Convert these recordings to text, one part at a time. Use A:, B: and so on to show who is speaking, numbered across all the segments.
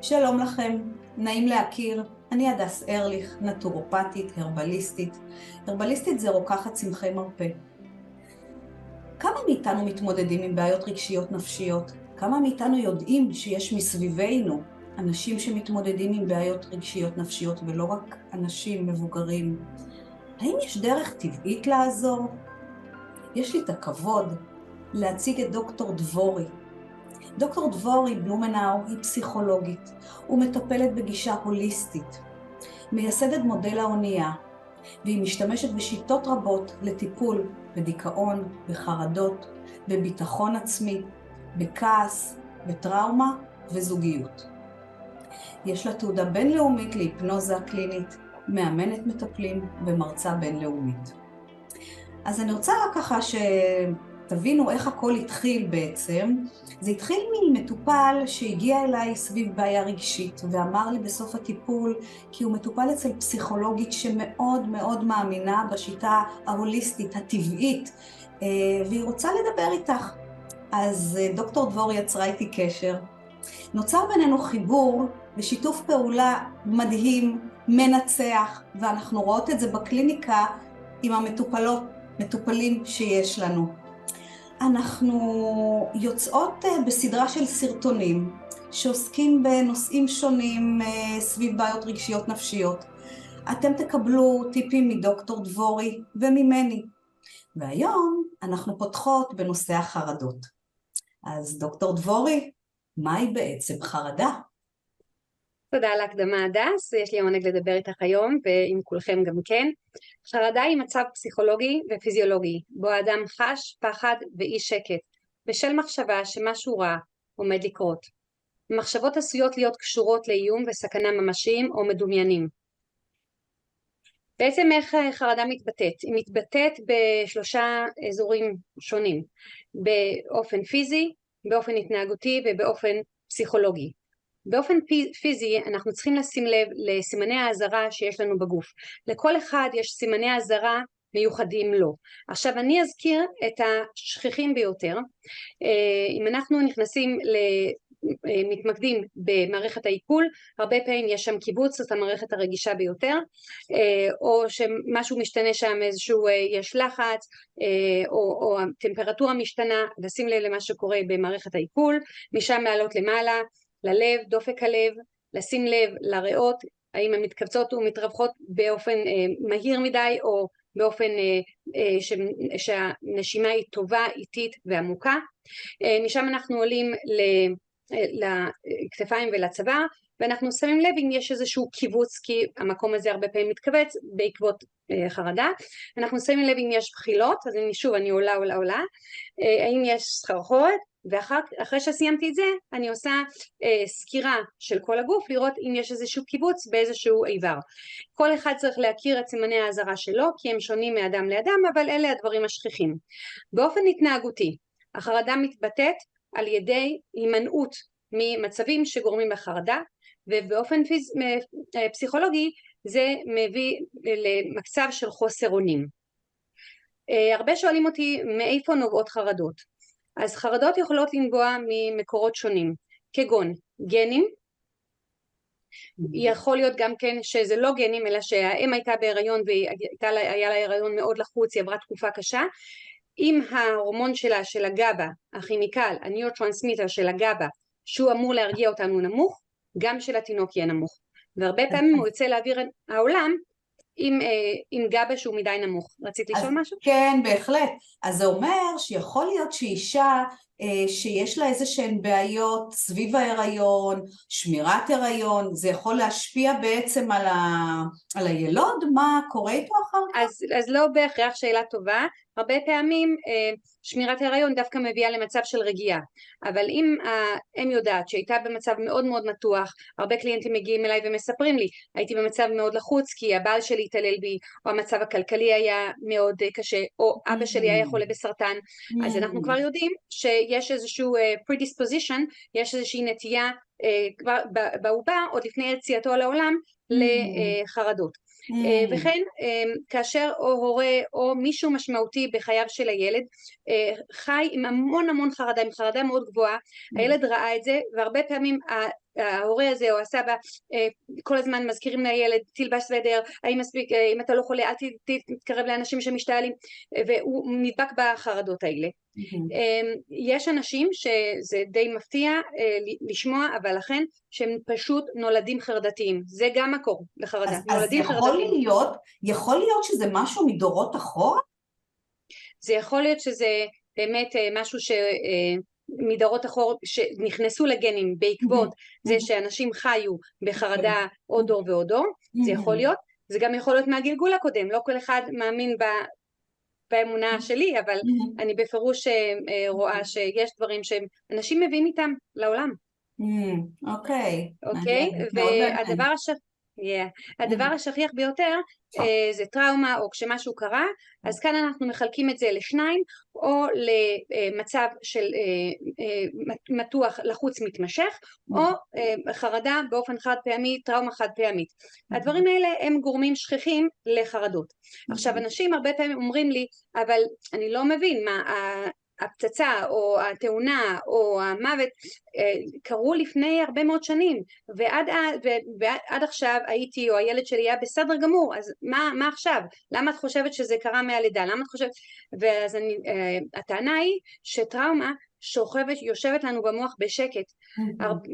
A: שלום לכם, נעים להכיר. אני הדס ארליך, נטורופטית, הרבליסטית. הרבליסטית זה רוקחת צמחי מרפא. כמה מאיתנו מתמודדים עם בעיות רגשיות נפשיות? כמה מאיתנו יודעים שיש מסביבנו אנשים שמתמודדים עם בעיות רגשיות נפשיות ולא רק אנשים מבוגרים? האם יש דרך טבעית לעזור? יש לי את הכבוד להציג את דוקטור דבורי. דוקטור דבורי בלומנאו היא פסיכולוגית ומטפלת בגישה הוליסטית, מייסדת מודל האונייה, והיא משתמשת בשיטות רבות לטיפול בדיכאון, בחרדות, בביטחון עצמי, בכעס, בטראומה וזוגיות. יש לה תעודה בינלאומית להיפנוזה קלינית, מאמנת מטפלים ומרצה בינלאומית. אז אני רוצה ככה תבינו איך הכל התחיל בעצם. זה התחיל ממטופל שהגיע אליי סביב בעיה רגשית, ואמר לי בסוף הטיפול כי הוא מטופל אצל פסיכולוגית שמאוד מאוד מאמינה בשיטה ההוליסטית, הטבעית, והיא רוצה לדבר איתך. אז דוקטור דבורי יצרה איתי קשר. נוצר בינינו חיבור ושיתוף פעולה מדהים, מנצח, ואנחנו רואות את זה בקליניקה עם מטופלים שיש לנו. אנחנו יוצאות בסדרה של סרטונים שעוסקים בנושאים שונים סביב בעיות רגשיות נפשיות. אתם תקבלו טיפים מדוקטור דבורי וממני. והיום אנחנו פותחות בנושא החרדות. אז דוקטור דבורי, מהי בעצם חרדה?
B: תודה על ההקדמה הדס, יש לי העונג לדבר איתך היום ועם כולכם גם כן. חרדה היא מצב פסיכולוגי ופיזיולוגי, בו האדם חש פחד ואי שקט, בשל מחשבה שמשהו רע עומד לקרות. המחשבות עשויות להיות קשורות לאיום וסכנה ממשיים או מדומיינים. בעצם איך חרדה מתבטאת? היא מתבטאת בשלושה אזורים שונים, באופן פיזי, באופן התנהגותי ובאופן פסיכולוגי. באופן פיזי אנחנו צריכים לשים לב לסימני האזהרה שיש לנו בגוף. לכל אחד יש סימני האזהרה מיוחדים לו. עכשיו אני אזכיר את השכיחים ביותר. אם אנחנו מתמקדים במערכת העיכול, הרבה פעמים יש שם קיבוץ, זאת המערכת הרגישה ביותר, או שמשהו משתנה שם, יש לחץ, או הטמפרטורה משתנה, לשים לב למה שקורה במערכת העיכול, משם מעלות למעלה, ללב, דופק הלב, לשים לב לריאות, האם הן מתכווצות ומתרווחות באופן מהיר מדי או באופן שהנשימה היא טובה, איטית ועמוקה. משם אנחנו עולים לכתפיים ולצוואר, ואנחנו שמים לב אם יש איזשהו קיבוץ, כי המקום הזה הרבה פעמים מתכווץ בעקבות חרדה. אנחנו שמים לב אם יש בחילות, אז אני עולה, האם יש סחרחורת, ואחרי שסיימתי את זה אני עושה סקירה של כל הגוף, לראות אם יש איזשהו קיבוץ באיזשהו איבר. כל אחד צריך להכיר את סימני האזהרה שלו, כי הם שונים מאדם לאדם, אבל אלה הדברים השכיחים. באופן התנהגותי, החרדה מתבטאת על ידי הימנעות ממצבים שגורמים לחרדה, ובאופן פסיכולוגי זה מביא למצב של חוסר אונים. הרבה שואלים אותי מאיפה נובעות חרדות. אז חרדות יכולות לנבוע ממקורות שונים, כגון גנים, יכול להיות גם כן שזה לא גנים, אלא שהאם הייתה בהיריון והיה לה הריון מאוד לחוץ, היא עברה תקופה קשה, אם ההורמון שלה, של הגאבה, הכימיקל, הניורוטרנסמיטר של הגאבה, שהוא אמור להרגיע אותנו נמוך, גם של התינוק יהיה נמוך. והרבה פעמים הוא יוצא לאוויר העולם עם גאבה שהוא מדי נמוך. רצית לשאול משהו?
A: כן, בהחלט. אז זה אומר שיכול להיות שאישה שיש לה איזה שהן בעיות סביב ההיריון, שמירת הריון, זה יכול להשפיע בעצם על הילוד? מה קורה איתו אחר כך?
B: אז לא בהכרח, שאלה טובה. הרבה פעמים שמירת ההיריון דווקא מביאה למצב של רגיעה, אבל אם האם יודעת שהייתה במצב מאוד מאוד מתוח, הרבה קליינטים מגיעים אליי ומספרים לי, הייתי במצב מאוד לחוץ כי הבעל שלי התעלל בי, או המצב הכלכלי היה מאוד קשה, או אבא שלי היה חולה בסרטן, אז אנחנו כבר יודעים שיש איזשהו predisposition, יש איזושהי נטייה כבר בעובר, עוד לפני יציאתו לעולם, לחרדות. וכן כאשר או הורה או מישהו משמעותי בחייו של הילד חי עם המון המון חרדה, עם חרדה מאוד גבוהה, הילד ראה את זה, והרבה פעמים ההורה הזה או הסבא כל הזמן מזכירים לילד, תלבש סוודר, האם מספיק, אם אתה לא חולה אל תתקרב לאנשים שמשתעלים, והוא נדבק בחרדות האלה. יש אנשים שזה די מפתיע לשמוע, אבל לכן שהם פשוט נולדים חרדתיים, זה גם מקור לחרדה.
A: אז יכול להיות שזה משהו מדורות אחורה?
B: זה יכול להיות שזה באמת משהו מדורות אחורה שנכנסו לגנים בעקבות זה שאנשים חיו בחרדה עוד דור ועוד דור, זה יכול להיות. זה גם יכול להיות מהגלגול הקודם, לא כל אחד מאמין באמונה שלי, אבל אני בפירוש רואה שיש דברים שאנשים מביאים איתם לעולם.
A: אוקיי.
B: והדבר השכיח ביותר זה טראומה או כשמשהו קרה, אז כאן אנחנו מחלקים את זה לשניים, או למצב של מתוח לחוץ מתמשך, או חרדה באופן חד פעמי, טראומה חד פעמית. הדברים האלה הם גורמים שכיחים לחרדות. עכשיו אנשים הרבה פעמים אומרים לי, אבל אני לא מבין מה הפצצה או התאונה או המוות קרו לפני הרבה מאוד שנים, ועד עכשיו הייתי או הילד שלי היה בסדר גמור, אז מה עכשיו? למה את חושבת שזה קרה מהלידה? למה את חושבת? ואז הטענה היא שטראומה יושבת לנו במוח בשקט,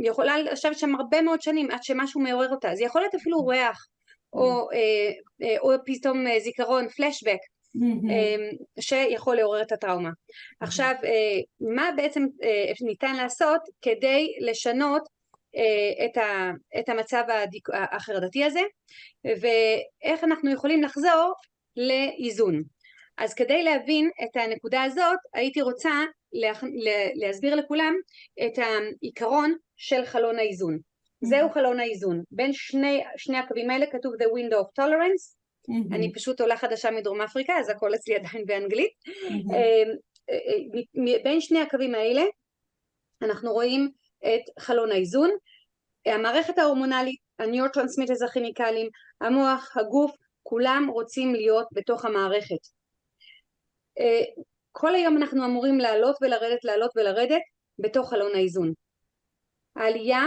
B: יכולה לשבת שם הרבה מאוד שנים עד שמשהו מעורר אותה, זה יכול להיות אפילו ריח או פתאום זיכרון, פלשבק, שיכול לעורר את הטראומה. עכשיו, מה בעצם ניתן לעשות כדי לשנות את המצב החרדתי הזה, ואיך אנחנו יכולים לחזור לאיזון? אז כדי להבין את הנקודה הזאת, הייתי רוצה להסביר לכולם את העיקרון של חלון האיזון. זהו חלון האיזון. בין שני הקווים האלה כתוב the window of tolerance, אני פשוט עולה חדשה מדרום אפריקה, אז הכל אצלי עדיין באנגלית. בין שני הקווים האלה אנחנו רואים את חלון האיזון, המערכת ההורמונלית, הניורוטרנסמיטרס הכימיקליים, המוח, הגוף, כולם רוצים להיות בתוך המערכת. כל היום אנחנו אמורים לעלות ולרדת, לעלות ולרדת בתוך חלון האיזון. העלייה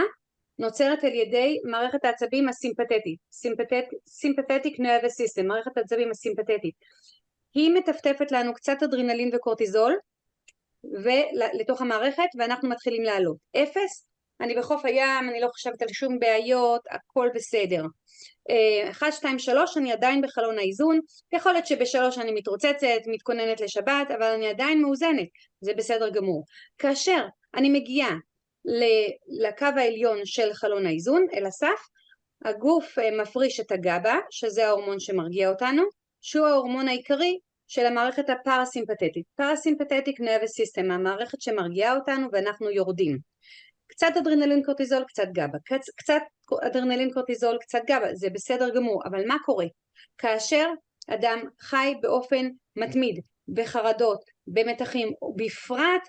B: נוצרת על ידי מערכת העצבים הסימפתטית, sympathetic nervous system, מערכת העצבים הסימפתטית. היא מטפטפת לנו קצת אדרנלין וקורטיזול לתוך המערכת, ואנחנו מתחילים לעלות. 0, אני בחוף הים, אני לא חושבת על שום בעיות, הכל בסדר. 1, 2, 3, אני עדיין בחלון האיזון, יכול להיות שב3 אני מתרוצצת, מתכוננת לשבת, אבל אני עדיין מאוזנת, זה בסדר גמור. כאשר אני מגיעה לקו העליון של חלון האיזון, אל הסף, הגוף מפריש את הגאבה, שזה ההורמון שמרגיע אותנו, שהוא ההורמון העיקרי של המערכת הפרסימפתטית. פרסימפתטיק נרבס סיסטם, המערכת שמרגיעה אותנו ואנחנו יורדים. קצת אדרנלין קורטיזול, קצת גאבה. קצת אדרנלין קורטיזול, קצת גאבה, זה בסדר גמור. אבל מה קורה? כאשר אדם חי באופן מתמיד, בחרדות, במתחים, בפרט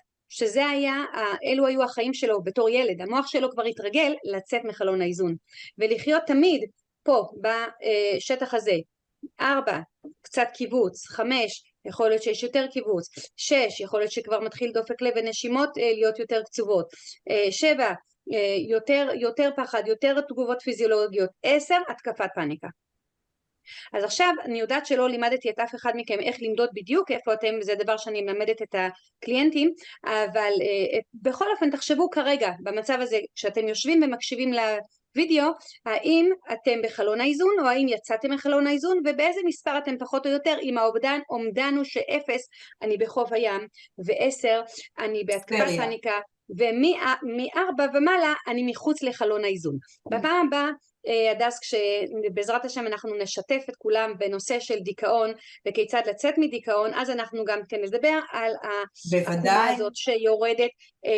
B: אלו היו החיים שלו בתור ילד, המוח שלו כבר התרגל לצאת מחלון האיזון, ולחיות תמיד פה בשטח הזה. 4, קצת קיבוץ, 5, יכול להיות שיש יותר קיבוץ, 6, יכול להיות שכבר מתחיל דופק לב ונשימות להיות יותר קצובות, 7, יותר פחד, יותר תגובות פיזיולוגיות, 10, התקפת פאניקה. אז עכשיו אני יודעת שלא לימדתי את אף אחד מכם איך למדוד בדיוק איפה אתם, זה דבר שאני מלמדת את הקליינטים, אבל בכל אופן תחשבו כרגע במצב הזה כשאתם יושבים ומקשיבים לוידאו, האם אתם בחלון האיזון או האם יצאתם מחלון האיזון, ובאיזה מספר אתם פחות או יותר. אם האומדן הוא ש0 אני בחוף הים, ו10 אני בהתקפת פאניקה, ומ4 ומעלה אני מחוץ לחלון האיזון. בפעם הבאה הדס, כשבעזרת השם אנחנו נשתף את כולם בנושא של דיכאון וכיצד לצאת מדיכאון, אז אנחנו גם כן נדבר על העקומה הזאת שיורדת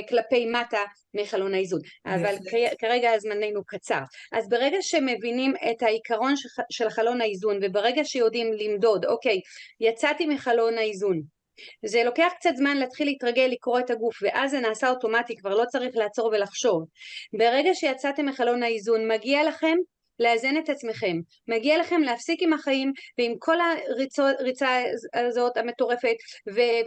B: כלפי מטה מחלון האיזון. אבל כרגע זמננו קצר. אז ברגע שמבינים את העיקרון של חלון האיזון, וברגע שיודעים למדוד, אוקיי, יצאתי מחלון האיזון, זה לוקח קצת זמן להתחיל להתרגל לקרוא את הגוף, ואז זה נעשה אוטומטי, כבר לא צריך לעצור ולחשוב. ברגע שיצאתם מחלון האיזון, מגיע לכם לאזן את עצמכם, מגיע לכם להפסיק עם החיים ועם כל הריצה הזאת המטורפת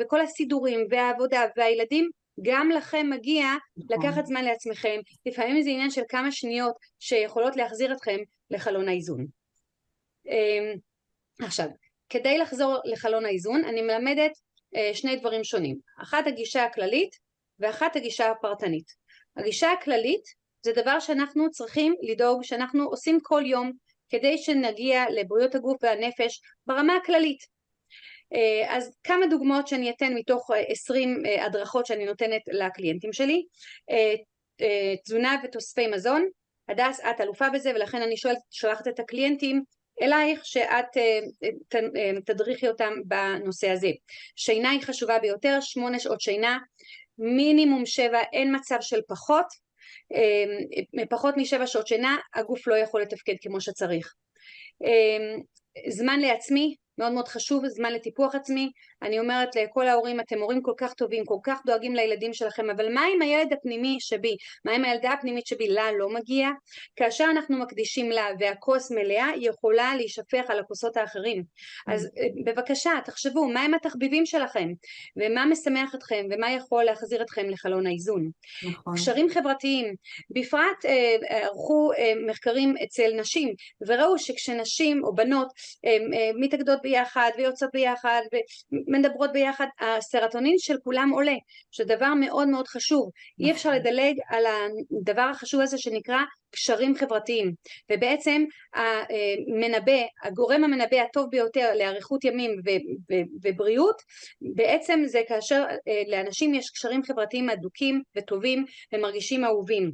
B: וכל הסידורים והעבודה והילדים, גם לכם מגיע לקחת זמן לעצמכם, לפעמים זה עניין של כמה שניות שיכולות להחזיר אתכם לחלון האיזון. עכשיו, כדי לחזור לחלון האיזון אני מלמדת שני דברים שונים, אחת הגישה הכללית ואחת הגישה הפרטנית. הגישה הכללית זה דבר שאנחנו צריכים לדאוג שאנחנו עושים כל יום כדי שנגיע לבריאות הגוף והנפש ברמה הכללית. אז כמה דוגמאות שאני אתן מתוך 20 הדרכות שאני נותנת לקליינטים שלי. תזונה ותוספי מזון, הדס את אלופה בזה ולכן אני שולחת את הקליינטים אלייך שאת תדריכי אותם בנושא הזה. שינה היא חשובה ביותר, 8 שעות שינה, מינימום 7, אין מצב של פחות מ7 שעות שינה, הגוף לא יכול לתפקד כמו שצריך. זמן לעצמי, מאוד מאוד חשוב, זמן לטיפוח עצמי. אני אומרת לכל ההורים, אתם הורים כל כך טובים, כל כך דואגים לילדים שלכם, אבל מה עם הילד הפנימי שבי? מה עם הילדה הפנימית שבי? לה לא מגיע. כאשר אנחנו מקדישים לה והכוס מלאה, היא יכולה להישפך על הכוסות האחרים. אז בבקשה, תחשבו, מה עם התחביבים שלכם? ומה משמח אתכם? ומה יכול להחזיר אתכם לחלון האיזון? נכון. קשרים חברתיים. בפרט ערכו מחקרים אצל נשים, וראו שכשנשים או בנות מתאגדות ביחד ויוצאות ביחד ומדברות ביחד, הסרטונין של כולם עולה, שדבר מאוד מאוד חשוב. אי אפשר לדלג על הדבר החשוב הזה שנקרא קשרים חברתיים, ובעצם הגורם המנבא הטוב ביותר לאריכות ימים ובריאות, בעצם זה כאשר לאנשים יש קשרים חברתיים אדוקים וטובים ומרגישים אהובים.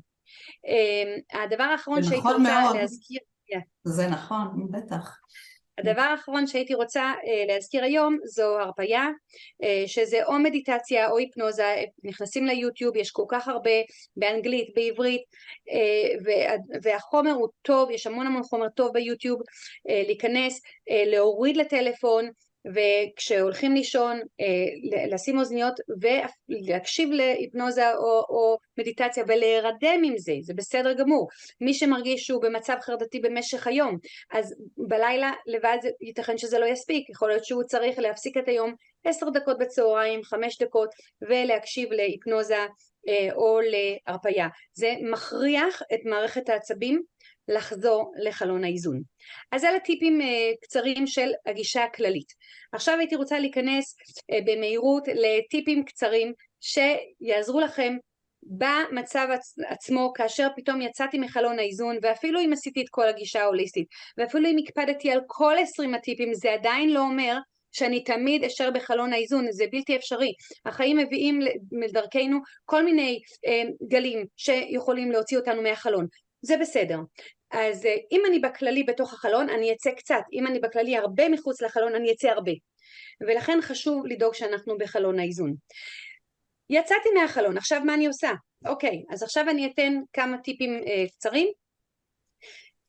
B: הדבר האחרון שהייתי רוצה להזכיר,
A: זה נכון, בטח.
B: הדבר האחרון שהייתי רוצה להזכיר היום זו הרפיה, שזה או מדיטציה או היפנוזה. נכנסים ליוטיוב, יש כל כך הרבה באנגלית, בעברית, והחומר הוא טוב, יש המון חומר טוב ביוטיוב. להיכנס, להוריד לטלפון, וכשהולכים לישון לשים אוזניות ולהקשיב להיפנוזה או מדיטציה ולהירדם עם זה, זה בסדר גמור. מי שמרגיש שהוא במצב חרדתי במשך היום, אז בלילה לבד ייתכן שזה לא יספיק, יכול להיות שהוא צריך להפסיק את היום 10 דקות בצהריים, 5 דקות, ולהקשיב להיפנוזה או להרפיה. זה מכריח את מערכת העצבים לחזור לחלון האיזון. אז אלה טיפים קצרים של הגישה הכללית. עכשיו הייתי רוצה להיכנס במהירות לטיפים קצרים שיעזרו לכם במצב עצמו, כאשר פתאום יצאתי מחלון האיזון, ואפילו אם עשיתי את כל הגישה ההוליסטית, ואפילו אם הקפדתי על כל 20 הטיפים, זה עדיין לא אומר שאני תמיד אשר בחלון האיזון, זה בלתי אפשרי. החיים מביאים לדרכנו כל מיני גלים שיכולים להוציא אותנו מהחלון, זה בסדר. אז אם אני בכללי בתוך החלון אני אצא קצת, אם אני בכללי הרבה מחוץ לחלון אני אצא הרבה, ולכן חשוב לדאוג שאנחנו בחלון האיזון. יצאתי מהחלון, עכשיו מה אני עושה? אוקיי, אז עכשיו אני אתן כמה טיפים קצרים.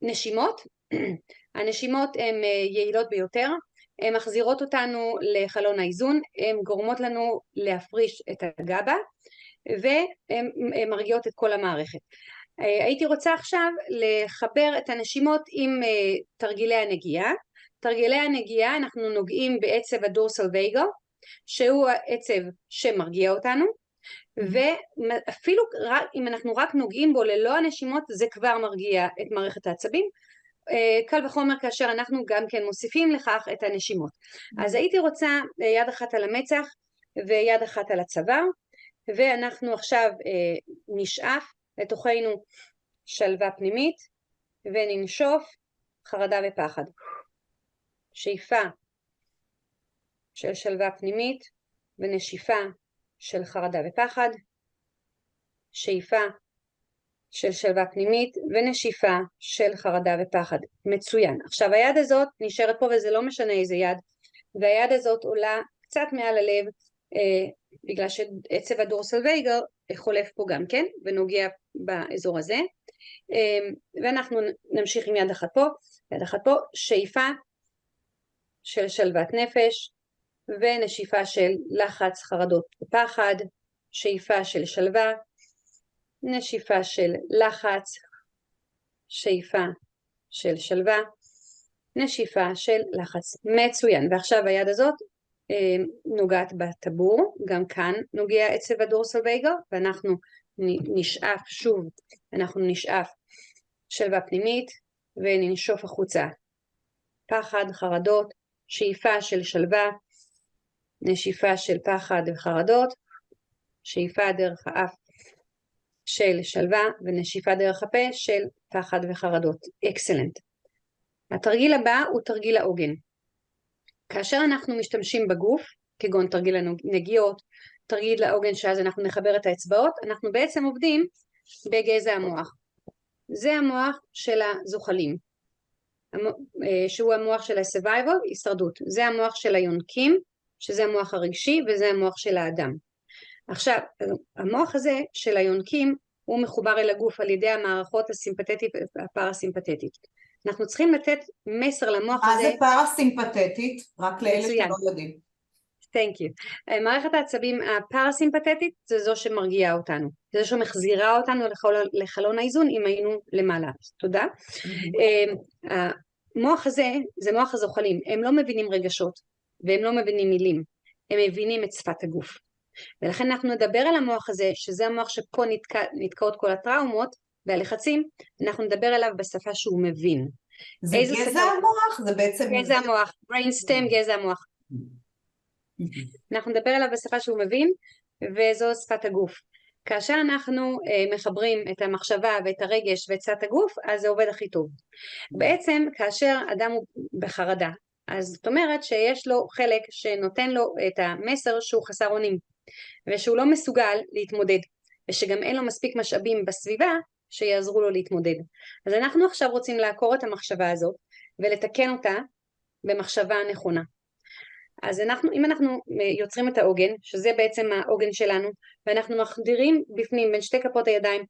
B: נשימות, הנשימות הן יעילות ביותר, הן מחזירות אותנו לחלון האיזון, הן גורמות לנו להפריש את הגאבה והן מרגיעות את כל המערכת. הייתי רוצה עכשיו לחבר את הנשימות עם תרגילי הנגיעה. תרגילי הנגיעה, אנחנו נוגעים בעצב הדורסל וייגו, שהוא העצב שמרגיע אותנו, ואפילו אם אנחנו רק נוגעים בו ללא הנשימות, זה כבר מרגיע את מערכת העצבים. קל וחומר כאשר אנחנו גם כן מוסיפים לכך את הנשימות. אז הייתי רוצה יד אחת על המצח ויד אחת על הצוואר, ואנחנו עכשיו נשאף לתוכנו שלווה פנימית וננשוף חרדה ופחד. שאיפה של שלווה פנימית ונשיפה של חרדה ופחד. שאיפה של שלווה פנימית ונשיפה של חרדה ופחד. מצוין. עכשיו היד הזאת נשארת פה וזה לא משנה איזה יד, והיד הזאת עולה קצת מעל הלב בגלל שעצב הדורסל וייגו חולף פה גם כן ונוגע באזור הזה. ואנחנו נמשיך עם יד אחת פה, יד אחת פה. שאיפה של שלוות נפש ונשיפה של לחץ, חרדות ופחד. שאיפה של שלווה, נשיפה של לחץ, שאיפה של שלווה, נשיפה של לחץ. מצוין. ועכשיו היד הזאת נוגעת בטבור, גם כאן נוגע עצב הדורסל וייגו, ואנחנו נשאף שוב, אנחנו נשאף שלווה פנימית וננשוף החוצה. פחד, חרדות, שאיפה של שלווה, נשיפה של פחד וחרדות, שאיפה דרך האף של שלווה ונשיפה דרך הפה של פחד וחרדות. אקסלנט. התרגיל הבא הוא תרגיל העוגן. כאשר אנחנו משתמשים בגוף, כגון תרגיל הנגיעות, תרגיל העוגן שאז אנחנו נחבר את האצבעות, אנחנו בעצם עובדים בגזע המוח. זה המוח של הזוחלים, שהוא המוח של ה-survival, הישרדות. זה המוח של היונקים, שזה המוח הרגשי, וזה המוח של האדם. עכשיו, המוח הזה של היונקים, הוא מחובר אל הגוף על ידי המערכות הסימפתטית והפרסימפתטית. אנחנו צריכים לתת מסר למוח הזה.
A: מה זה פרסימפתטית? רק לאלה שלא יודעים.
B: Thank you. מערכת העצבים הפרסימפתטית זה זו שמרגיעה אותנו. זה זו שמחזירה אותנו לחלון האיזון אם היינו למעלה. תודה. המוח הזה זה מוח הזוחלים. הם לא מבינים רגשות והם לא מבינים מילים. הם מבינים את שפת הגוף. ולכן אנחנו נדבר על המוח הזה, שזה המוח שפה נתקעות כל הטראומות והלחצים, אנחנו נדבר עליו בשפה שהוא מבין.
A: זה גזע המוח? זה בעצם...
B: גזע המוח, brainstem, גזע המוח. אנחנו נדבר עליו בשפה שהוא מבין, וזו שפת הגוף. כאשר אנחנו מחברים את המחשבה ואת הרגש ואת שפת הגוף, אז זה עובד הכי טוב. בעצם כאשר אדם הוא בחרדה, אז זאת אומרת שיש לו חלק שנותן לו את המסר שהוא חסר אונים, ושהוא לא מסוגל להתמודד, ושגם אין לו מספיק משאבים בסביבה שיעזרו לו להתמודד. אז אנחנו עכשיו רוצים לעקור את המחשבה הזאת, ולתקן אותה במחשבה הנכונה. אז אם אנחנו יוצרים את העוגן, שזה בעצם העוגן שלנו, ואנחנו מחדירים בפנים בין שתי כפות הידיים,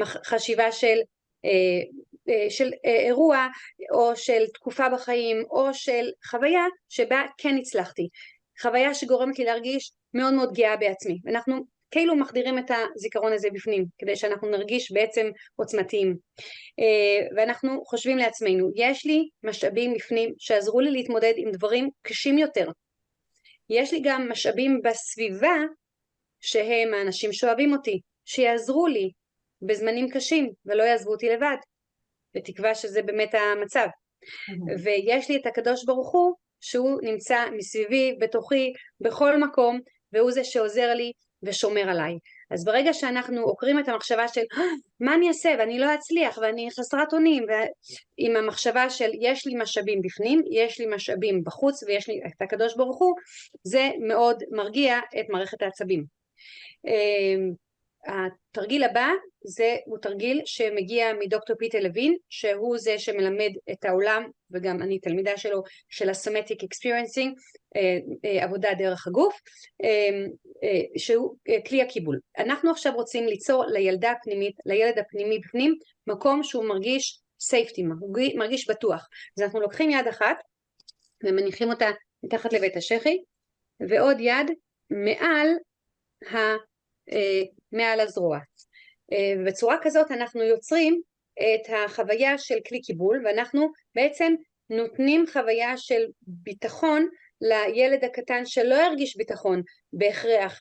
B: חשיבה של אירוע, או של תקופה בחיים, או של חוויה שבה כן הצלחתי. חוויה שגורמת לי להרגיש מאוד מאוד גאה בעצמי. ואנחנו כאילו מחדירים את הזיכרון הזה בפנים, כדי שאנחנו נרגיש בעצם עוצמתיים. ואנחנו חושבים לעצמנו, יש לי משאבים בפנים שעזרו לי להתמודד עם דברים קשים יותר. יש לי גם משאבים בסביבה שהם האנשים שאוהבים אותי, שיעזרו לי בזמנים קשים ולא יעזבו אותי לבד, בתקווה שזה באמת המצב. ויש לי את הקדוש ברוך הוא שהוא נמצא מסביבי, בתוכי, בכל מקום, והוא זה שעוזר לי ושומר עליי. אז ברגע שאנחנו עוקרים את המחשבה של מה אני אעשה ואני לא אצליח ואני חסרת אונים, עם המחשבה של יש לי משאבים בפנים, יש לי משאבים בחוץ ויש לי את הקדוש ברוך הוא, זה מאוד מרגיע את מערכת העצבים. התרגיל הבא הוא תרגיל שמגיע מדוקטור פיטר לוין, שהוא זה שמלמד את העולם, וגם אני תלמידה שלו, של ה-somatic experiencing, עבודה דרך הגוף, שהוא כלי הקיבול. אנחנו עכשיו רוצים ליצור לילד הפנימי בפנים, מקום שהוא מרגיש safety, מרגיש בטוח. אז אנחנו לוקחים יד אחת, ומניחים אותה מתחת לבית השחי, ועוד יד מעל הזרוע. ובצורה כזאת אנחנו יוצרים את החוויה של כלי קיבול, ואנחנו בעצם נותנים חוויה של ביטחון לילד הקטן שלא ירגיש ביטחון בהכרח,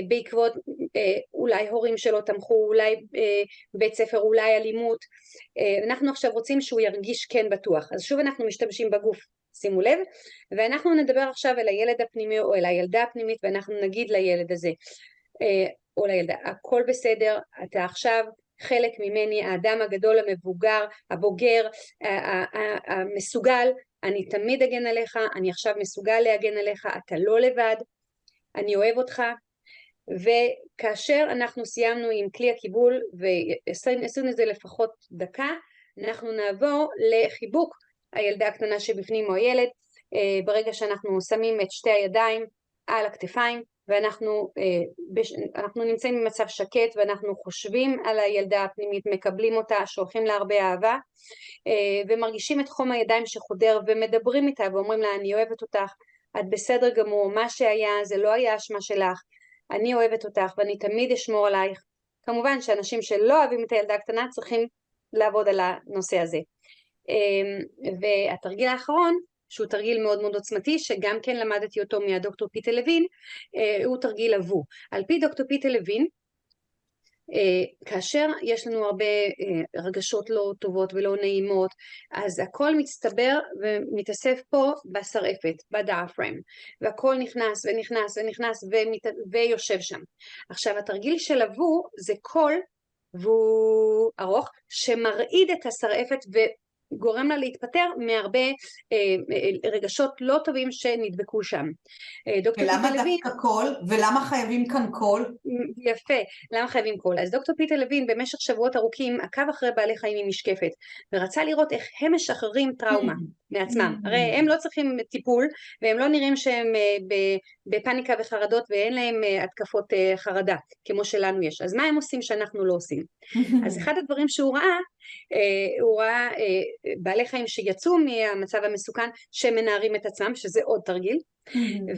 B: בעקבות אולי הורים שלו תמכו, אולי בית ספר, אולי אלימות. אנחנו עכשיו רוצים שהוא ירגיש כן בטוח. אז שוב אנחנו משתמשים בגוף, שימו לב, ואנחנו נדבר עכשיו אל הילד הפנימי או אל הילדה הפנימית, ואנחנו נגיד לילד הזה או לילדה, הכל בסדר, אתה עכשיו חלק ממני, האדם הגדול, המבוגר, הבוגר, המסוגל, אני תמיד אגן עליך, אני עכשיו מסוגל להגן עליך, אתה לא לבד, אני אוהב אותך. וכאשר אנחנו סיימנו עם כלי הקיבול ועשינו את זה לפחות דקה, אנחנו נעבור לחיבוק הילדה הקטנה שבפנים או הילד, ברגע שאנחנו שמים את שתי הידיים על הכתפיים, ואנחנו נמצאים במצב שקט, ואנחנו חושבים על הילדה הפנימית, מקבלים אותה, שולחים לה הרבה אהבה, ומרגישים את חום הידיים שחודר, ומדברים איתה ואומרים לה, אני אוהבת אותך, את בסדר גמור, מה שהיה זה לא היה אשמה שלך, אני אוהבת אותך ואני תמיד אשמור עלייך. כמובן שאנשים שלא אוהבים את הילדה הקטנה צריכים לעבוד על הנושא הזה. והתרגיל האחרון, שהוא תרגיל מאוד מאוד עוצמתי, שגם כן למדתי אותו מהדוקטור פיטר לוין, הוא תרגיל אבו. על פי דוקטור פיטר לוין, כאשר יש לנו הרבה רגשות לא טובות ולא נעימות, אז הכל מצטבר ומתאסף פה בשרעפת, בדיאפרם, והכל נכנס ונכנס ונכנס ויושב שם. עכשיו התרגיל של אבו זה קול, והוא ארוך, שמרעיד את השרעפת וגורם לה להתפטר מהרבה רגשות לא טובים שנדבקו שם.
A: ולמה דווקא קול? ולמה חייבים כאן קול?
B: יפה, למה חייבים קול? אז דוקטור פיטר לוין במשך שבועות ארוכים עקב אחרי בעלי חיים עם משקפת, ורצה לראות איך הם משחררים טראומה מעצמם. הרי הם לא צריכים טיפול, והם לא נראים שהם בפניקה וחרדות, ואין להם התקפות חרדה, כמו שלנו יש. אז מה הם עושים שאנחנו לא עושים? אז אחד הדברים שהוא ראה בעלי חיים שיצאו מהמצב המסוכן, שמנערים את עצמם, שזה עוד תרגיל,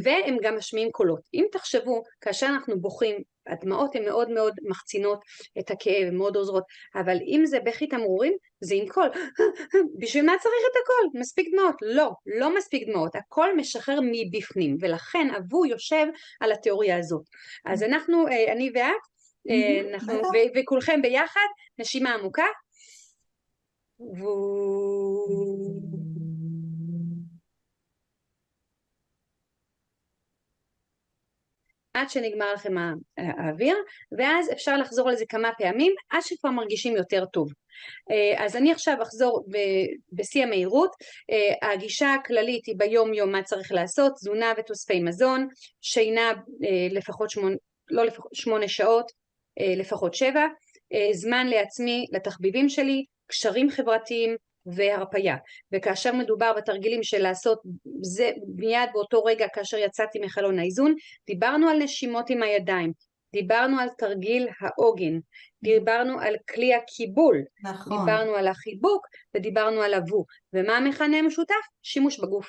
B: והם גם משמיעים קולות. אם תחשבו, כאשר אנחנו בוכים, הדמעות הן מאוד מאוד מחצינות את הכאב, הן מאוד עוזרות, אבל אם זה בכי תמרורים, זה עם קול. בשביל מה צריך את הקול? מספיק דמעות? לא, לא מספיק דמעות. הקול משחרר מבפנים, ולכן אבו יושב על התיאוריה הזאת. אז אנחנו, אני ואת, וכולכם ביחד, נשימה עמוקה, עד שנגמר לכם האוויר, ואז אפשר לחזור לזה כמה פעמים, עד שכבר מרגישים יותר טוב. אז אני עכשיו אחזור בשיא המהירות. הגישה הכללית היא ביום יום מה צריך לעשות, תזונה ותוספי מזון, שינה לפחות 8 שעות, לפחות 7, זמן לעצמי, לתחביבים שלי, קשרים חברתיים, והרפיה. וכאשר מדובר בתרגילים של לעשות זה מיד באותו רגע כאשר יצאתי מחלון האיזון, דיברנו על נשימות עם הידיים, דיברנו על תרגיל העוגן, דיברנו על כלי הקיבול, נכון. דיברנו על החיבוק ודיברנו על אבו. ומה המכנה המשותף? שימוש בגוף.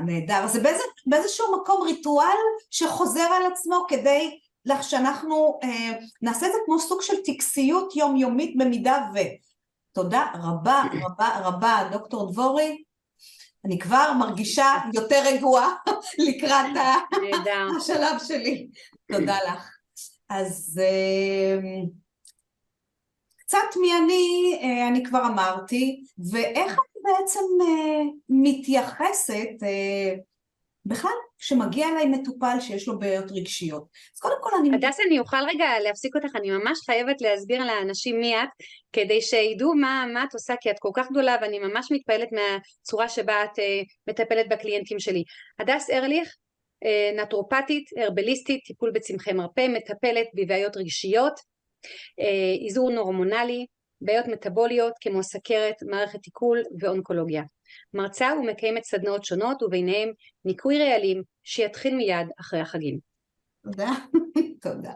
A: נהדר. זה באיזשהו מקום ריטואל שחוזר על עצמו כדי שאנחנו נעשה את זה כמו סוג של טקסיות יומיומית במידה ו... תודה רבה רבה רבה דוקטור דבורי, אני כבר מרגישה יותר רגועה לקראת השלב שלי. תודה לך. אז קצת מי אני כבר אמרתי, ואיך אני בעצם מתייחסת בכלל כשמגיע אליי מטופל שיש לו בעיות רגשיות. אז קודם כל
B: הדס, אני אוכל רגע להפסיק אותך, אני ממש חייבת להסביר לאנשים מי את, כדי שידעו מה את עושה, כי את כל כך גדולה, ואני ממש מתפעלת מהצורה שבה את מטפלת בקליינטים שלי. הדס ארליך, נטורופטית, הרבליסטית, טיפול בצמחי מרפא, מטפלת בבעיות רגשיות, איזון הורמונלי, בעיות מטאבוליות כמו סכרת, מערכת עיכול ואונקולוגיה. מרצה ומקיימת סדנאות שונות, וביניהם ניקוי רעלים שיתחיל מיד אחרי החגים.
A: תודה, תודה.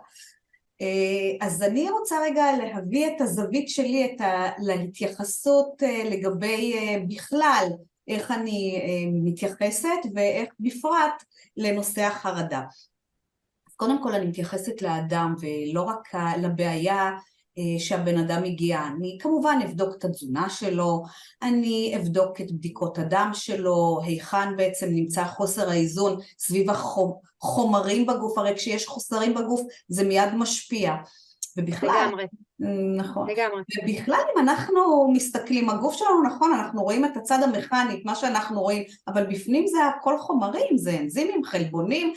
A: אז אני רוצה רגע להביא את הזווית שלי, להתייחסות לגבי בכלל איך אני מתייחסת, ואיך בפרט לנושא החרדה. קודם כל אני מתייחסת לאדם ולא רק לבעיה שהבן אדם הגיע. אני כמובן אבדוק את התזונה שלו, אני אבדוק את בדיקות הדם שלו, היכן בעצם נמצא חוסר האיזון סביב החומרים בגוף, הרי כשיש חוסרים בגוף זה מיד משפיע. ובכלל,
B: לגמרי.
A: נכון.
B: לגמרי.
A: ובכלל אם אנחנו מסתכלים, הגוף שלנו נכון, אנחנו רואים את הצד המכני, מה שאנחנו רואים, אבל בפנים זה הכל חומרים, זה אנזימים, חלבונים,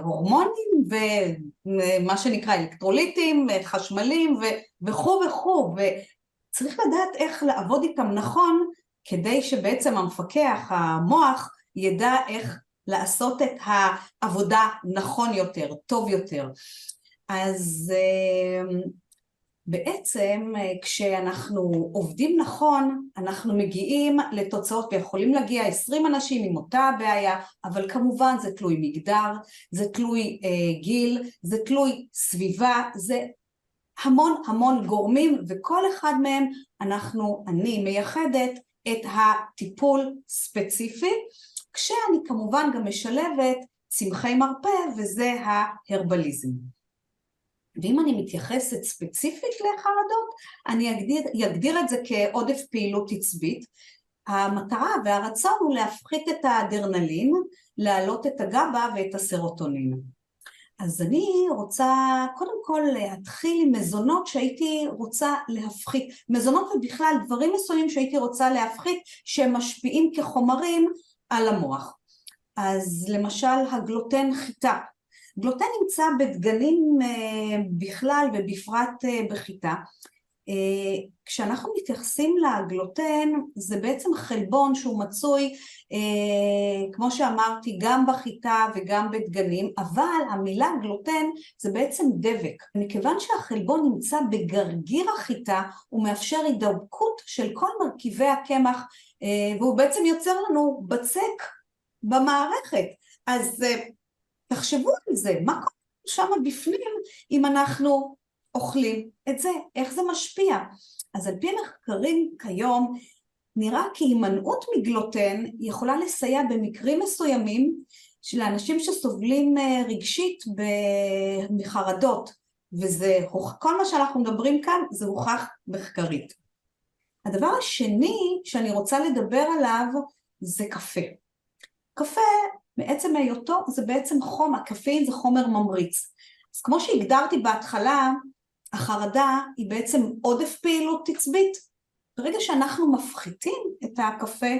A: הורמונים ומה שנקרא אלקטרוליטים, חשמלים וכו' וכו', וצריך לדעת איך לעבוד איתם נכון, כדי שבעצם המפקח, המוח, ידע איך לעשות את העבודה נכון יותר, טוב יותר. אז בעצם כשאנחנו עובדים נכון, אנחנו מגיעים לתוצאות, ויכולים להגיע 20 אנשים עם אותה הבעיה, אבל כמובן זה תלוי מגדר, זה תלוי גיל, זה תלוי סביבה, זה המון המון גורמים, וכל אחד מהם אני מייחדת את הטיפול ספציפי, כשאני כמובן גם משלבת צמחי מרפא, וזה ההרבליזם. ואם אני מתייחסת ספציפית לחרדות, אני אגדיר את זה כעודף פעילות עצבית. המטרה והרצון הוא להפחית את האדרנלין, להעלות את הגבה ואת הסרוטונין. אז אני רוצה קודם כל להתחיל עם מזונות שהייתי רוצה להפחית, מזונות ובכלל דברים מסוימים שהייתי רוצה להפחית, שהם משפיעים כחומרים על המוח. אז למשל הגלוטן חיטה. גלוטן נמצא בדגנים בכלל ובפרט בחיטה. כשאנחנו מתייחסים לגלוטן, זה בעצם חלבון שהוא מצוי, כמו שאמרתי, גם בחיטה וגם בדגנים, אבל המילה גלוטן זה בעצם דבק. מכיוון שהחלבון נמצא בגרגיר החיטה, הוא מאפשר הידבקות של כל מרכיבי הקמח, והוא בעצם יוצר לנו בצק במערכת. אז תחשבו על זה, מה קורה שם בפנים אם אנחנו אוכלים את זה, איך זה משפיע? אז על פי מחקרים כיום, נראה כי הימנעות מגלוטן יכולה לסייע במקרים מסוימים של אנשים שסובלים רגשית מחרדות, וזה, כל מה שאנחנו מדברים כאן זה הוכח מחקרית. הדבר השני שאני רוצה לדבר עליו זה קפה. קפה בעצם היותו זה בעצם חום, הקפאין זה חומר ממריץ. אז כמו שהגדרתי בהתחלה, החרדה היא בעצם עודף פעילות עצבית. ברגע שאנחנו מפחיתים את הקפה,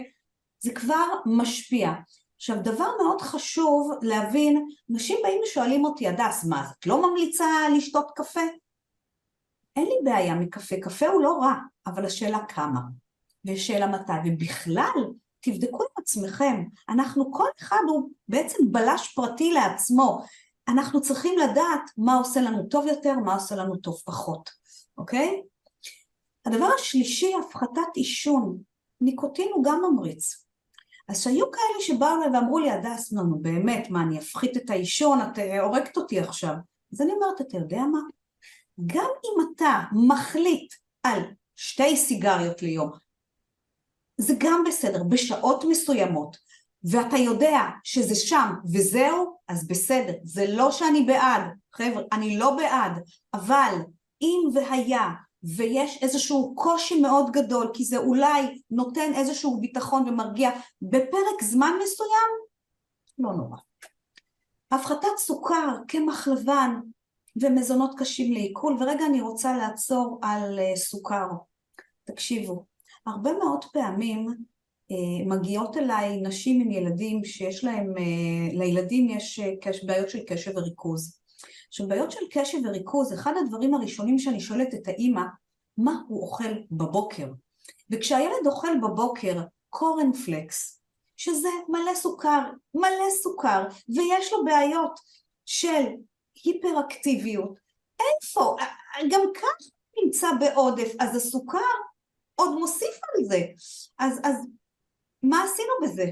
A: זה כבר משפיע. עכשיו, דבר מאוד חשוב להבין, אנשים באים ושואלים אותי, הדס, מה, את לא ממליצה לשתות קפה? אין לי בעיה מקפה, קפה הוא לא רע, אבל השאלה כמה, ושאלה מתי, ובכלל, תבדקו עם עצמכם, אנחנו כל אחד הוא בעצם בלש פרטי לעצמו, אנחנו צריכים לדעת מה עושה לנו טוב יותר, מה עושה לנו טוב פחות, אוקיי? הדבר השלישי, הפחתת עישון, ניקוטין הוא גם ממריץ. אז שהיו כאלה שבאו אליי ואמרו לי, הדס, נו, באמת, מה, אני אפחית את העישון, את הורגת אותי עכשיו. אז אני אומרת, אתה יודע מה? גם אם אתה מחליט על 2 סיגריות ליום, זה גם בסדר, בשעות מסוימות, ואתה יודע שזה שם וזהו, אז בסדר, זה לא שאני בעד, חבר'ה, אני לא בעד, אבל אם והיה, ויש איזשהו קושי מאוד גדול, כי זה אולי נותן איזשהו ביטחון ומרגיע בפרק זמן מסוים, לא נורא. הפחתת סוכר, קמח לבן ומזונות קשים לעיכול, ורגע אני רוצה לעצור על סוכר. תקשיבו, הרבה מאוד פעמים מגיעות אליי נשים עם ילדים שיש להם, לילדים יש בעיות של קשב וריכוז. עכשיו, בעיות של קשב וריכוז, אחד הדברים הראשונים שאני שואלת את האמא, מה הוא אוכל בבוקר? וכשהילד אוכל בבוקר קורנפלקס, שזה מלא סוכר, ויש לו בעיות של היפראקטיביות, איפה? גם כך נמצא בעודף, אז הסוכר עוד מוסיף על זה. אז מה עשינו בזה?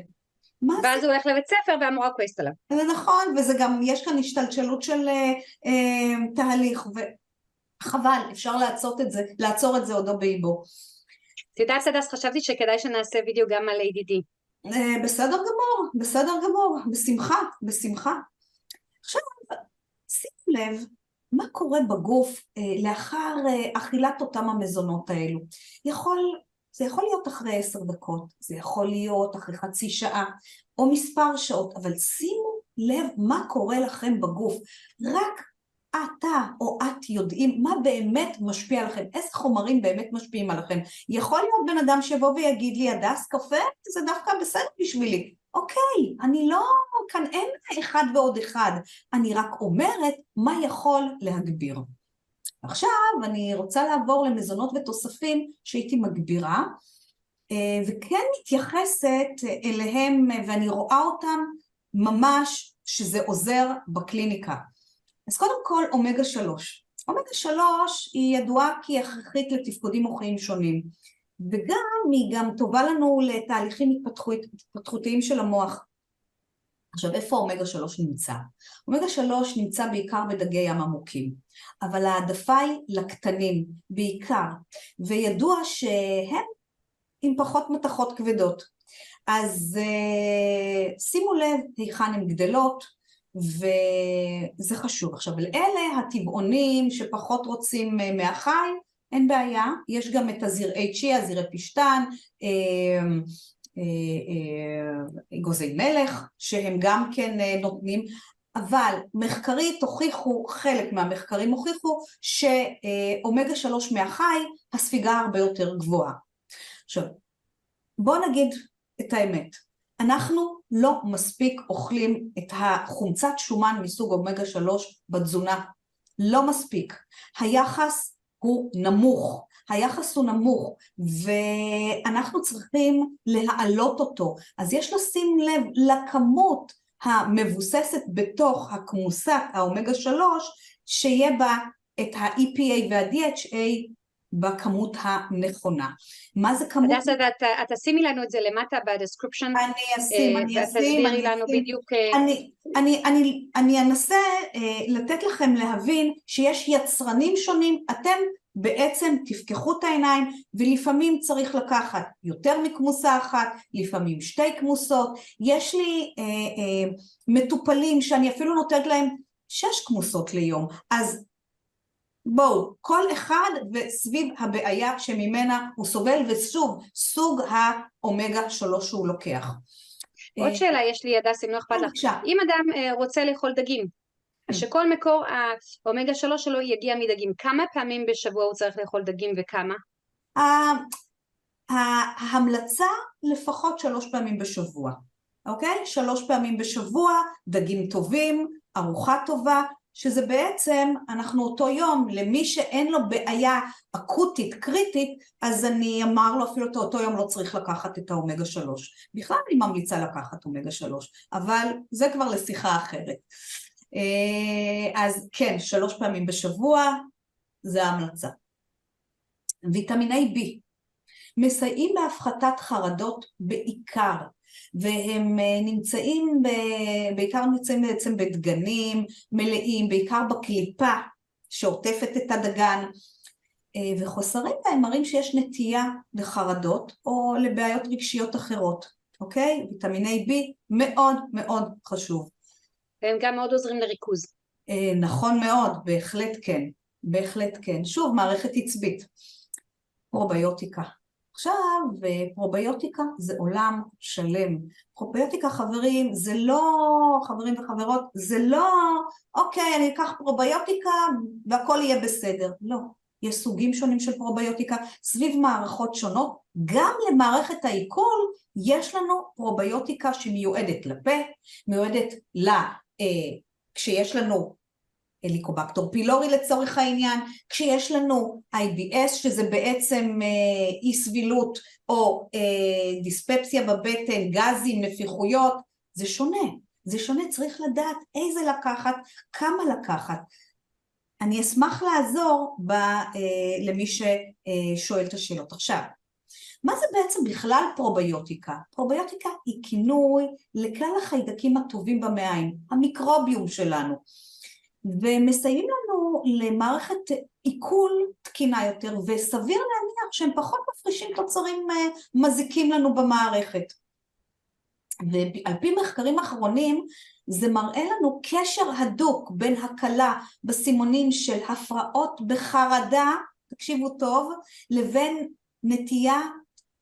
B: ואז הוא הולך לבית ספר והמורה כועסת עליו.
A: זה נכון, וזה גם, יש כאן השתלשלות של תהליך, וחבל, אפשר לעצור את זה עודו באיבו.
B: תדעת, הדס, חשבתי שכדאי שנעשה וידאו גם על ADD.
A: בסדר גמור, בשמחה. עכשיו, שימו לב, מה קורה בגוף לאחר אכילת אותם המזונות האלו? זה יכול להיות אחרי 10 דקות, זה יכול להיות אחרי חצי שעה, או מספר שעות, אבל שימו לב מה קורה לכם בגוף. רק אתה או את יודעים מה באמת משפיע עליכם, איזה חומרים באמת משפיעים עליכם. יכול להיות בן אדם שבוא ויגיד לי, הדס, קפה, זה דווקא בסדר בשבילי. אוקיי, אני לא, כאן אין 1 ועוד 1, אני רק אומרת מה יכול להגביר. עכשיו אני רוצה לעבור למזונות ותוספים שהייתי מגבירה, וכן מתייחסת אליהם, ואני רואה אותם ממש שזה עוזר בקליניקה. אז קודם כל אומגה 3. אומגה 3 היא ידועה כי הכרחית לתפקודים מוחיים שונים, וגם היא גם טובה לנו לתהליכים התפתחותיים של המוח. עכשיו, איפה אומגה 3 נמצא? אומגה 3 נמצא בעיקר בדגי ים עמוקים, אבל העדפה היא לקטנים בעיקר, וידוע שהם עם פחות מתכות כבדות. אז שימו לב היכן הן גדלות, וזה חשוב. עכשיו, אלה הטבעונים שפחות רוצים מהחי, אין בעיה, יש גם את הזרעי צ'יה, זרעי פשטן, אגוזי מלך, שהם גם כן נותנים, אבל מחקרית הוכיחו, חלק מהמחקרים הוכיחו, שאומגה 3 מהחי, הספיגה הרבה יותר גבוהה. עכשיו, בואו נגיד את האמת, אנחנו לא מספיק אוכלים את החומצת שומן מסוג אומגה 3 בתזונה, לא מספיק. היחס הוא נמוך, ואנחנו צריכים להעלות אותו. אז יש לשים לב לכמות המבוססת בתוך הכמוסת האומגה 3, שיהיה בה את ה-EPA וה-DHA בכמות הנכונה. מה זה כמות?
B: הדס, את תשימי לנו את זה למטה בדסקריפשן.
A: אני אשים.
B: ותסבירי לנו בדיוק.
A: אני אנסה לתת לכם להבין שיש יצרנים שונים, אתם בעצם תפקחו את העיניים, ולפעמים צריך לקחת יותר מכמוסה אחת, לפעמים 2 כמוסות. יש לי מטופלים שאני אפילו נותנת להם 6 כמוסות ליום, אז בואו, כל אחד וסביב הבעיה שממנה הוא סובל, וסוג סוג האומגה 3 שהוא לוקח.
B: עוד שאלה יש לי, הדס, אם לא אכפת לך. אם אדם רוצה לאכול דגים, שכל מקור האומגה 3 שלו יגיע מדגים, כמה פעמים בשבוע הוא צריך לאכול דגים וכמה?
A: ההמלצה לפחות 3 פעמים בשבוע, אוקיי? 3 פעמים בשבוע, דגים טובים, ארוחה טובה, שזה בעצם, אנחנו אותו יום, למי שאין לו בעיה אקוטית, קריטית, אז אני אמר לו אפילו אותו יום לא צריך לקחת את האומגה 3. בכלל אני ממליצה לקחת אומגה 3, אבל זה כבר לשיחה אחרת. אז כן, 3 פעמים בשבוע, זה ההמלצה. ויטמיני B, מסייעים בהפחתת חרדות בעיקר, והם נמצאים, בעיקר נמצאים בעצם בדגנים מלאים, בעיקר בקליפה שעוטפת את הדגן, וחוסרים בהם מראים שיש נטייה לחרדות או לבעיות רגשיות אחרות, אוקיי? ויטמיני B מאוד מאוד חשוב.
B: והם גם מאוד עוזרים לריכוז.
A: נכון מאוד, בהחלט כן, בהחלט כן. שוב, מערכת עצבית, פרוביוטיקה. עכשיו, פרוביוטיקה זה עולם שלם. פרוביוטיקה, חברים, זה לא, חברים וחברות, זה לא, אוקיי, אני אקח פרוביוטיקה והכל יהיה בסדר. לא, יש סוגים שונים של פרוביוטיקה, סביב מערכות שונות. גם למערכת העיכול יש לנו פרוביוטיקה שמיועדת לפה, מיועדת כשיש לנו הליקובקטר פילורי לצורך העניין, כשיש לנו IBS שזה בעצם אי סבילות או דיספפסיה בבטן, גזים, נפיחויות, זה שונה, זה שונה, צריך לדעת איזה לקחת, כמה לקחת. אני אשמח לעזור למי ששואל את השאלות. עכשיו, מה זה בעצם בכלל פרוביוטיקה? פרוביוטיקה היא כינוי לכלל החיידקים הטובים במעיים, המיקרוביום שלנו, ומסייעים לנו למערכת עיכול תקינה יותר, וסביר להניח שהם פחות מפרישים תוצרים מזיקים לנו במערכת. ועל פי מחקרים אחרונים, זה מראה לנו קשר הדוק בין הקלה בסימונים של הפרעות בחרדה, תקשיבו טוב, לבין נטייה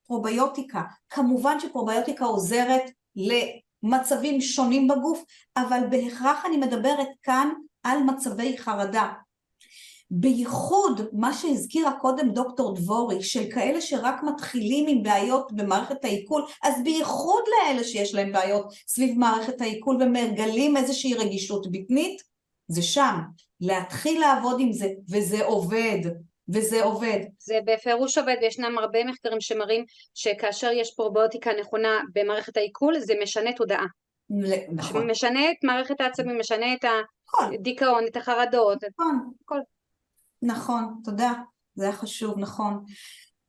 A: פרוביוטיקה. כמובן שפרוביוטיקה עוזרת למצבים שונים בגוף, אבל בהכרח אני מדברת כאן על מצבי חרדה. בייחוד מה שהזכירה קודם דוקטור דבורי, של כאלה שרק מתחילים עם בעיות במערכת העיכול, אז בייחוד לאלה שיש להם בעיות סביב מערכת העיכול ומגלים איזושהי רגישות בטנית, זה שם, להתחיל לעבוד עם זה, וזה עובד. וזה עובד.
B: זה בפירוש עובד, וישנם הרבה מחקרים שמראים שכאשר יש פרוביוטיקה נכונה במערכת העיכול, זה משנה תודעה.
A: נכון.
B: משנה את מערכת העצבים, משנה את הדיכאון, את החרדות.
A: נכון. נכון, תודה. זה היה חשוב, נכון.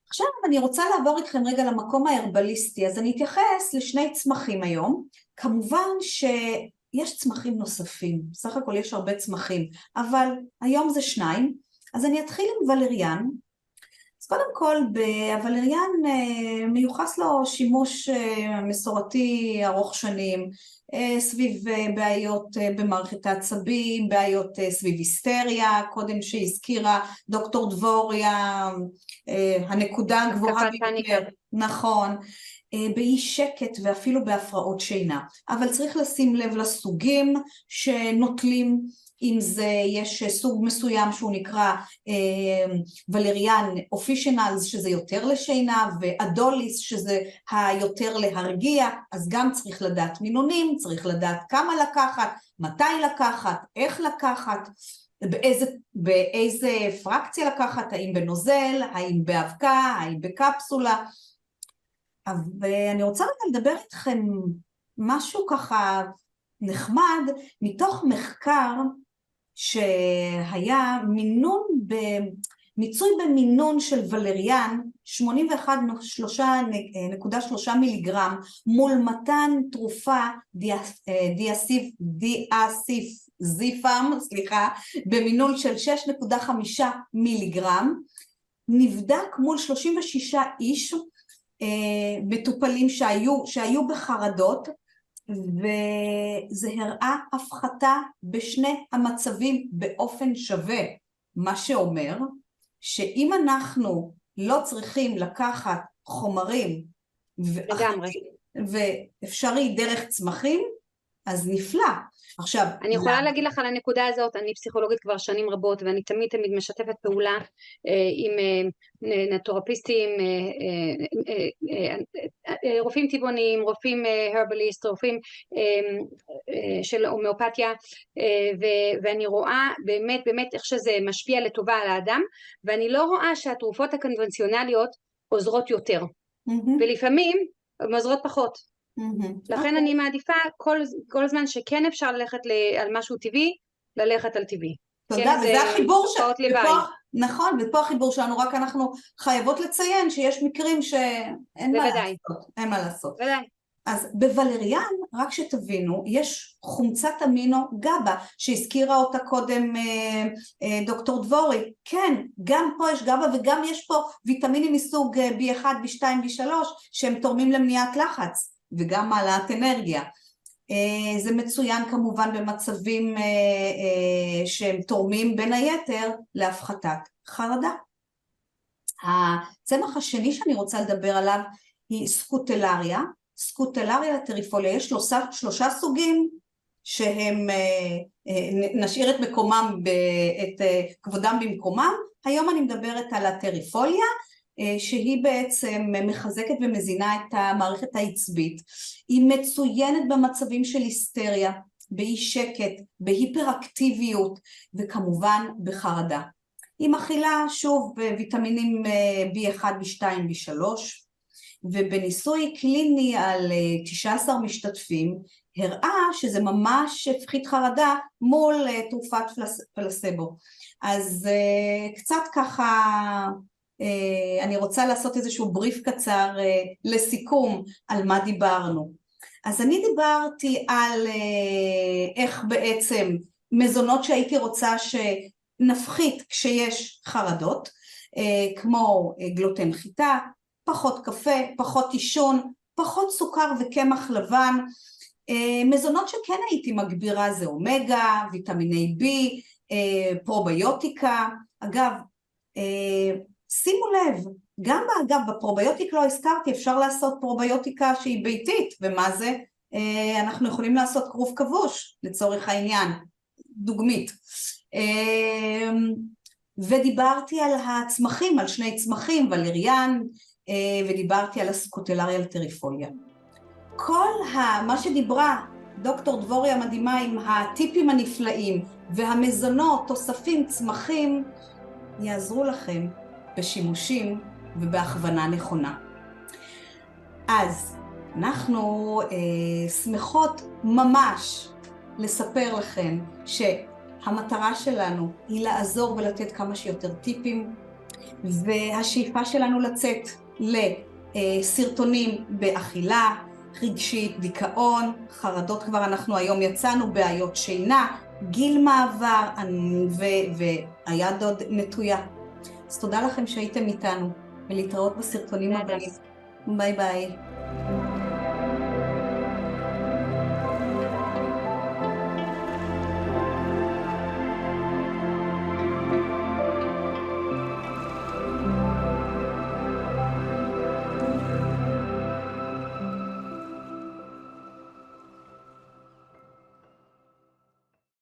A: עכשיו אני רוצה לעבור איתכם רגע למקום ההרבליסטי, אז אני אתייחס לשני צמחים היום. כמובן שיש צמחים נוספים, בסך הכל יש הרבה צמחים, אבל היום זה 2. אז אני אתחיל עם ולריאן. אז קודם כל, הוולריאן מיוחס לו שימוש מסורתי ארוך שנים, סביב בעיות במערכת העצבים, בעיות סביב היסטריה, קודם שהזכירה דוקטור דבוריה, הנקודה הגבוהה ביותר, נכון, באי שקט ואפילו בהפרעות שינה. אבל צריך לשים לב לסוגים שנוטלים, אם זה יש סוג מסוים שהוא נקרא ולריאן אופישנלס שזה יותר לשינה, ואדוליס שזה היותר להרגיע, אז גם צריך לדעת מינונים, צריך לדעת כמה לקחת, מתי לקחת, איך לקחת, באיזה פרקציה לקחת, האם בנוזל, האם באבקה, האם בקפסולה. ואני רוצה לדבר איתכם משהו ככה נחמד, מתוך מחקר שהיה מיצוי במינון של ולריאן 81.3 מיליגרם מול מתן תרופה דיאסיפאם, במינון של 6.5 מיליגרם, נבדק מול 36 איש מטופלים שהיו בחרדות, וזה הראה הפחתה בשני המצבים באופן שווה, מה שאומר שאם אנחנו לא צריכים לקחת חומרים ואפשרי דרך צמחים, אז נפלא. עכשיו,
B: אני יכולה להגיד לך על הנקודה הזאת, אני פסיכולוגית כבר שנים רבות, ואני תמיד משתפת פעולה עם נטורפיסטים, רופאים טבעוניים, רופאים הרבליסט, רופאים של הומאופתיה, ואני רואה באמת איך שזה משפיע לטובה על האדם, ואני לא רואה שהתרופות הקונבנציונליות עוזרות יותר, ולפעמים הן עוזרות פחות. לכן אני מעדיפה כל זמן שכן אפשר ללכת על משהו טבעי, ללכת על טבעי.
A: תודה, וזה החיבור נכון, ופה החיבור שלנו, רק אנחנו חייבות לציין שיש מקרים שאין מה לעשות. אז בוולריאן, רק שתבינו, יש חומצת אמינו גאבה, שהזכירה אותה קודם דוקטור דבורי. כן, גם פה יש גאבה, וגם יש פה ויטמינים מסוג B1, B2, B3, שהם תורמים למניעת לחץ. וגם מעלת אנרגיה. זה מצוין כמובן במצבים שהם תורמים בין היתר להפחתת חרדה. הצמח השני שאני רוצה לדבר עליו היא סקוטלריה. סקוטלריה טריפוליה, יש שלושה סוגים שהם נשאיר את מקומם, את כבודם במקומם. היום אני מדברת על הטריפוליה, שהיא בעצם מחזקת ומזינה את המערכת העצבית. היא מצוינת במצבים של היסטריה, באי שקט, בהיפראקטיביות וכמובן בחרדה. היא מכילה שוב ויטמינים B1, B2, B3, ובניסוי קליני על 19 משתתפים הראה שזה ממש הפחית חרדה מול תרופת פלסבו. אז קצת ככה אני רוצה לעשות איזשהו בריף קצר לסיכום על מה דיברנו. אז אני דיברתי על איך בעצם מזונות שהייתי רוצה שנפחית כשיש חרדות, כמו גלוטן חיטה, פחות קפה, פחות עישון, פחות סוכר וקמח לבן. מזונות שכן הייתי מגבירה זה אומגה, ויטמיני B, פרוביוטיקה. אגב, שימו לב, גם אגב בפרוביוטיק לא הזכרתי, אפשר לעשות פרוביוטיקה שהיא ביתית, ומה זה? אנחנו יכולים לעשות כרוב כבוש לצורך העניין, דוגמית. ודיברתי על הצמחים, על שני צמחים, ולריאן, ודיברתי על הסקוטלריה לטריפוליה. כל מה שדיברה דוקטור דבורי המדהימה עם הטיפים הנפלאים והמזונות, תוספים, צמחים, יעזרו לכם בשימושים ובהכוונה נכונה. אז אנחנו שמחות ממש לספר לכם שהמטרה שלנו היא לעזור ולתת כמה שיותר טיפים, והשאיפה שלנו לצאת לסרטונים באכילה, רגשית, דיכאון, חרדות כבר אנחנו היום יצאנו, בעיות שינה, גיל מעבר והיד עוד נטויה. אז תודה לכם שהייתם איתנו, ולהתראות בסרטונים הבאים. ביי ביי.